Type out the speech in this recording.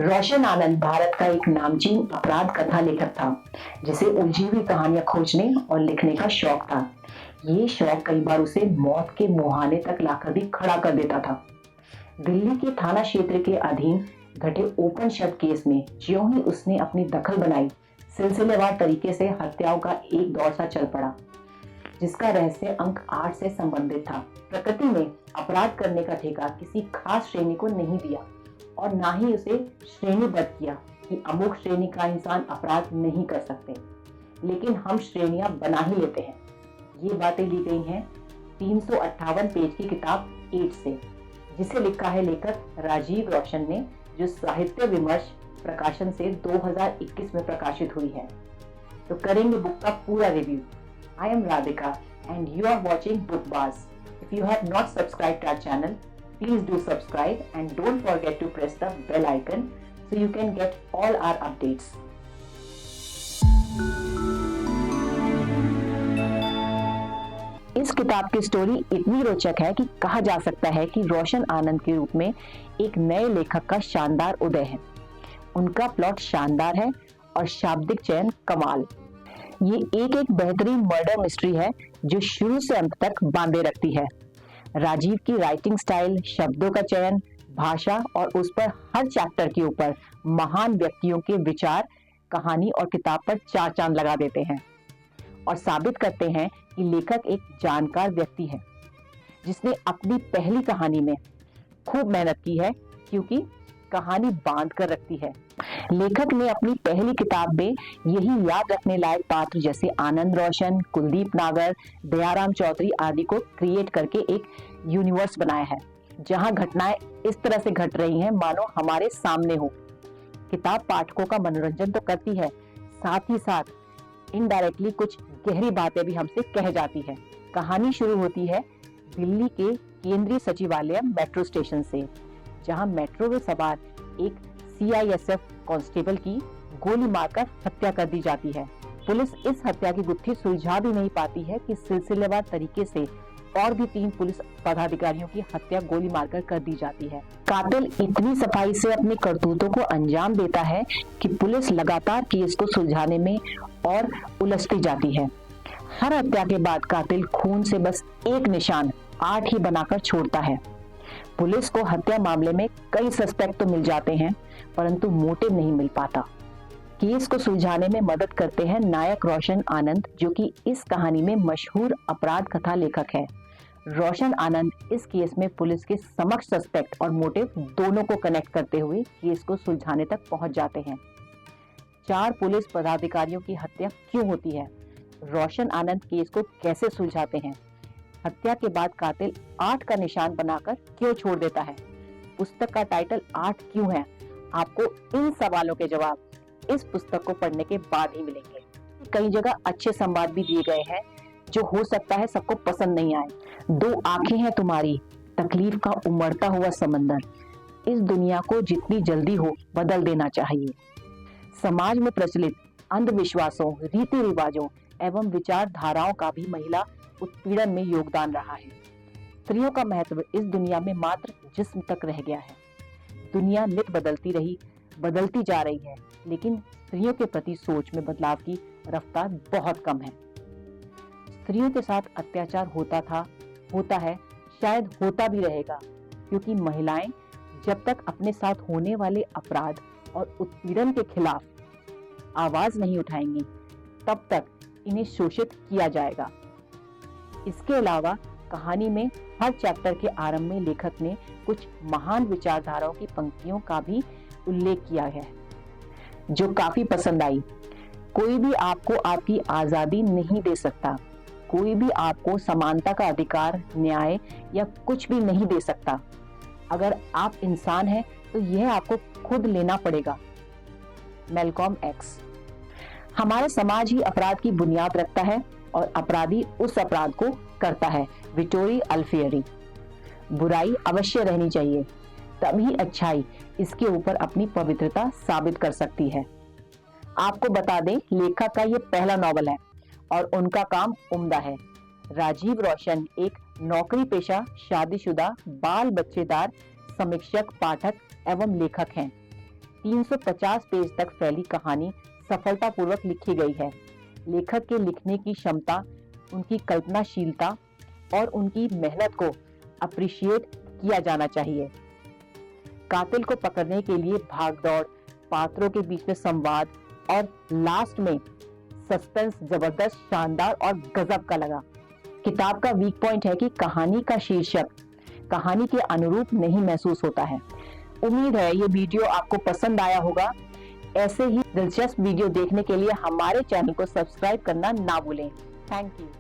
रोशन आनंद भारत का एक नामचीन अपराध कथा लेखक था जिसे उलझी हुई कहानियां खोजने और लिखने का शौक था। ये शौक कई बार उसे मौत के मुहाने तक लाकर भी खड़ा कर देता था। दिल्ली के थाना क्षेत्र के अधीन घटे ओपन शट केस में ज्यों ही उसने अपनी दखल बनाई, सिलसिलेवार तरीके से हत्याओं का एक दौर सा चल पड़ा जिसका रहस्य अंक 8 से संबंधित था। प्रकृति ने अपराध करने का ठेका किसी खास श्रेणी को नहीं दिया और ना ही उसे श्रेणीबद्ध किया कि अमुक श्रेणी का इंसान अपराध नहीं कर सकते, लेकिन हम श्रेणियां बना ही लेते हैं। ये बातें ली गई हैं 358 पेज की किताब 8 से, जिसे लिखा है लेखक राजीव रोशन ने, जो साहित्य विमर्श प्रकाशन से 2021 में प्रकाशित हुई है। तो करेंगे बुक का पूरा review. I am Radhika and you are watching Bookbars. If you have not subscribed to our channel, please do subscribe and don't forget to press the bell icon so you can get all our updates. इस किताब की story इतनी रोचक है कि कहा जा सकता है कि रोशन आनंद के रूप में एक नए लेखक का शानदार उदय है। उनका प्लॉट शानदार है और शाब्दिक चयन कमाल। ये एक बेहतरीन मर्डर मिस्ट्री है जो शुरू से अंत तक बांधे रखती है। राजीव की राइटिंग स्टाइल, शब्दों का चयन, भाषा और उस पर हर चैप्टर के ऊपर महान व्यक्तियों के विचार कहानी और किताब पर 4 चांद लगा देते हैं और साबित करते हैं कि लेखक एक जानकार व्यक्ति है जिसने अपनी पहली कहानी में खूब मेहनत की है, क्योंकि कहानी बांध कर रखती है। लेखक ने अपनी पहली किताब में यही याद रखने लायक पात्र जैसे आनंद रोशन, कुलदीप नागर, दयाराम चौधरी आदि को क्रिएट करके एक यूनिवर्स बनाया है जहां घटनाएं इस तरह से घट रही हैं मानो हमारे सामने हो। किताब पाठकों का मनोरंजन तो करती है, साथ ही साथ इनडायरेक्टली कुछ गहरी बातें भी हमसे कह जाती है। कहानी शुरू होती है दिल्ली के केंद्रीय सचिवालय मेट्रो स्टेशन से, जहां मेट्रो में सवार एक CISF कांस्टेबल की गोली मारकर हत्या कर दी जाती है। पुलिस इस हत्या की गुत्थी सुलझा भी नहीं पाती है कि सिलसिलेवार तरीके से और भी 3 पुलिस पदाधिकारियों की हत्या गोली मारकर कर दी जाती है। कातिल इतनी सफाई से अपनी करतूतों को अंजाम देता है कि पुलिस लगातार केस को सुलझाने में और उलझती जाती है। हर हत्या के बाद कातिल खून से बस एक निशान 8 ही बनाकर छोड़ता है। पुलिस को हत्या मामले में कई सस्पेक्ट तो मिल जाते हैं, परंतु मोटिव नहीं मिल पाता। केस को सुलझाने में मदद करते हैं नायक रोशन आनंद, जो कि इस कहानी में मशहूर अपराध कथा लेखक है। रोशन आनंद इस केस में पुलिस के समक्ष सस्पेक्ट और मोटिव दोनों को कनेक्ट करते हुए केस को सुलझाने तक पहुंच जाते हैं। 4 पुलिस पदाधिकारियों की हत्या क्यों होती है? रोशन आनंद केस को कैसे सुलझाते हैं? हत्या के बाद कातिल 8 का निशान बनाकर क्यों छोड़ देता है? पुस्तक का टाइटल 8 क्यों है? आपको इन सवालों के जवाब इस पुस्तक को पढ़ने के बाद ही मिलेंगे। कई जगह अच्छे संवाद भी दिए गए हैं जो हो सकता है सबको पसंद नहीं आए। 2 आंखें हैं तुम्हारी, तकलीफ का उमड़ता हुआ समंदर, इस दुनिया को जितनी जल्दी हो बदल देना चाहिए। समाज में प्रचलित अंधविश्वासों, रीति रिवाजों एवं विचारधाराओं का भी महिला उत्पीड़न में योगदान रहा है। स्त्रियों का महत्व इस दुनिया में मात्र जिस्म तक रह गया है। दुनिया नित बदलती जा रही है, लेकिन स्त्रियों के प्रति सोच में बदलाव की रफ्तार बहुत कम है। स्त्रियों के साथ अत्याचार होता है, शायद होता भी रहेगा, क्योंकि महिलाएं जब तक अपने साथ होने वाले अपराध और उत्पीड़न के खिलाफ आवाज नहीं उठाएंगी, तब तक इन्हें शोषित किया जाएगा। इसके अलावा कहानी में हर चैप्टर के आरंभ में लेखक ने कुछ महान विचारधाराओं की पंक्तियों का भी उल्लेख किया है, जो काफी पसंद आई। कोई भी आपको आपकी आजादी नहीं दे सकता, कोई भी आपको समानता का अधिकार, न्याय या कुछ भी नहीं दे सकता। अगर आप इंसान हैं तो यह आपको खुद लेना पड़ेगा। Malcolm x. हमारा समाज ही अपराध की बुनियाद रखता है और अपराधी उस अपराध को करता है। विक्टोरी अल्फियरी। बुराई अवश्य रहनी चाहिए, तभी अच्छाई इसके ऊपर अपनी पवित्रता साबित कर सकती है। आपको बता दें, लेखक का ये पहला नॉवल है और उनका काम उम्दा है। राजीव रोशन एक नौकरी पेशा, शादीशुदा, बाल बच्चेदार समीक्षक, पाठक एवं लेखक हैं। 350 पेज तक फैली कहानी सफलतापूर्वक लिखी गई है। लेखक के लिखने की क्षमता, उनकी कल्पनाशीलता और उनकी मेहनत को अप्रिशिएट किया जाना चाहिए। कातिल को पकड़ने के लिए भागदौड़, पात्रों के बीच में संवाद और लास्ट में सस्पेंस जबरदस्त, शानदार और गजब का लगा। किताब का वीक पॉइंट है कि कहानी का शीर्षक कहानी के अनुरूप नहीं महसूस होता है। उम्मीद है ये वीडियो आपको पसंद आया होगा। ऐसे ही दिलचस्प वीडियो देखने के लिए हमारे चैनल को सब्सक्राइब करना ना भूलें। Thank you.